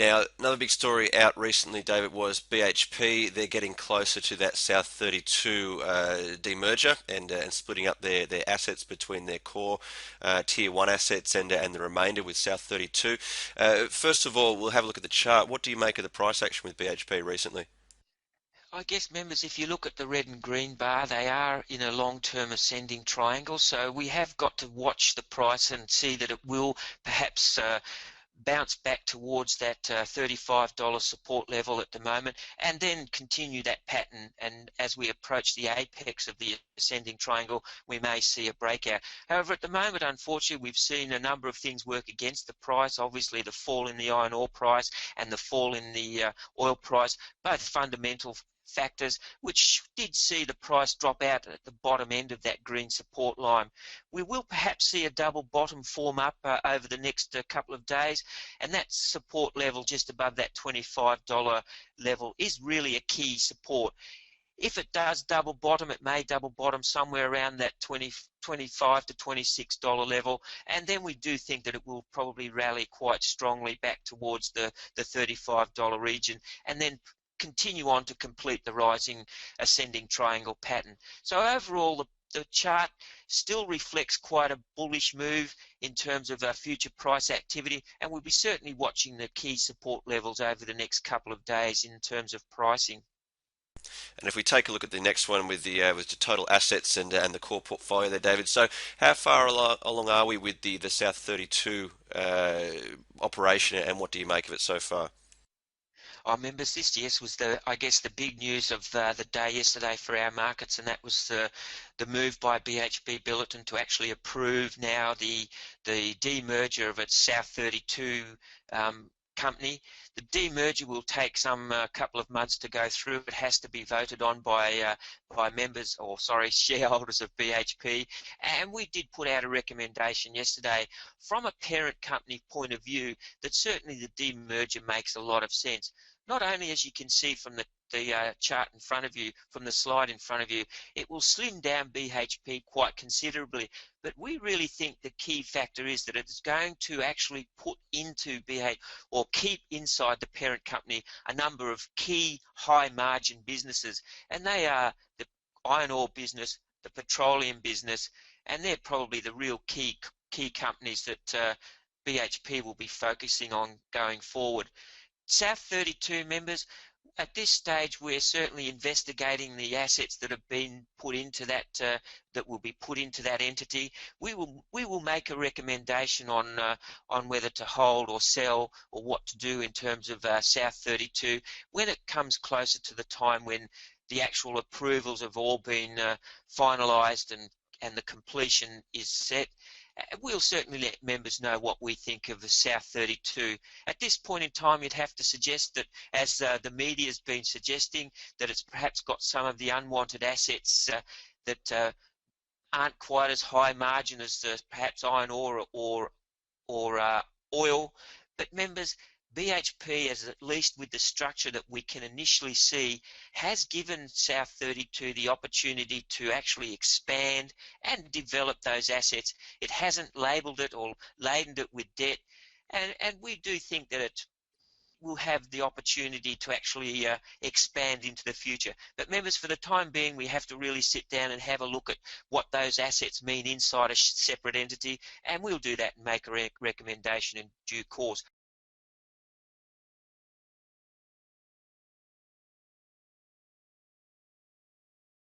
Now, another big story out recently, David, was BHP. They're getting closer to that South 32 demerger and splitting up their assets between their core Tier 1 assets and the remainder with South 32. First of all, we'll have a look at the chart. What do you make of the price action with BHP recently? I guess, members, if you look at the red and green bar, they are in a long-term ascending triangle. So we have got to watch the price and see that it will perhaps bounce back towards that $35 support level at the moment, and then continue that pattern. And as we approach the apex of the ascending triangle, we may see a breakout. However, at the moment, unfortunately, we've seen a number of things work against the price. Obviously, the fall in the iron ore price and the fall in the oil price, both fundamental factors which did see the price drop out at the bottom end of that green support line. We will perhaps see a double bottom form up over the next couple of days, and that support level just above that $25 level is really a key support. If it does double bottom, it may double bottom somewhere around that $25 to $26 level, and then we do think that it will probably rally quite strongly back towards the $35 region, and then continue on to complete the rising ascending triangle pattern. So overall, the chart still reflects quite a bullish move in terms of future price activity, and we'll be certainly watching the key support levels over the next couple of days in terms of pricing. And if we take a look at the next one with the total assets and the core portfolio there, David. So how far along are we with the South 32 operation, and what do you make of it so far? I remember this, yes, was I guess the big news of the day yesterday for our markets, and that was the move by BHP Billiton to actually approve now the demerger of its South 32 company. The demerger will take some couple of months to go through. It has to be voted on by members, or sorry, shareholders of BHP. And we did put out a recommendation yesterday from a parent company point of view that certainly the demerger makes a lot of sense. Not only, as you can see from the chart in front of you, from the slide in front of you, it will slim down BHP quite considerably. But we really think the key factor is that it's going to actually put into BHP, or keep inside the parent company, a number of key high margin businesses. And they are the iron ore business, the petroleum business, and they're probably the real key companies that BHP will be focusing on going forward. South 32 members, at this stage, we're certainly investigating the assets that have been put into that, that will be put into that entity. We will make a recommendation on whether to hold or sell, or what to do in terms of South 32 when it comes closer to the time when the actual approvals have all been finalised and the completion is set. We'll certainly let members know what we think of the South 32. At this point in time, you'd have to suggest that, as the media has been suggesting, that it's perhaps got some of the unwanted assets that aren't quite as high margin as perhaps iron ore or oil. But members, BHP, as at least with the structure that we can initially see, has given South 32 the opportunity to actually expand and develop those assets. It hasn't labelled it or laden it with debt, and we do think that it will have the opportunity to actually expand into the future. But members, for the time being, we have to really sit down and have a look at what those assets mean inside a separate entity, and we'll do that and make a recommendation in due course.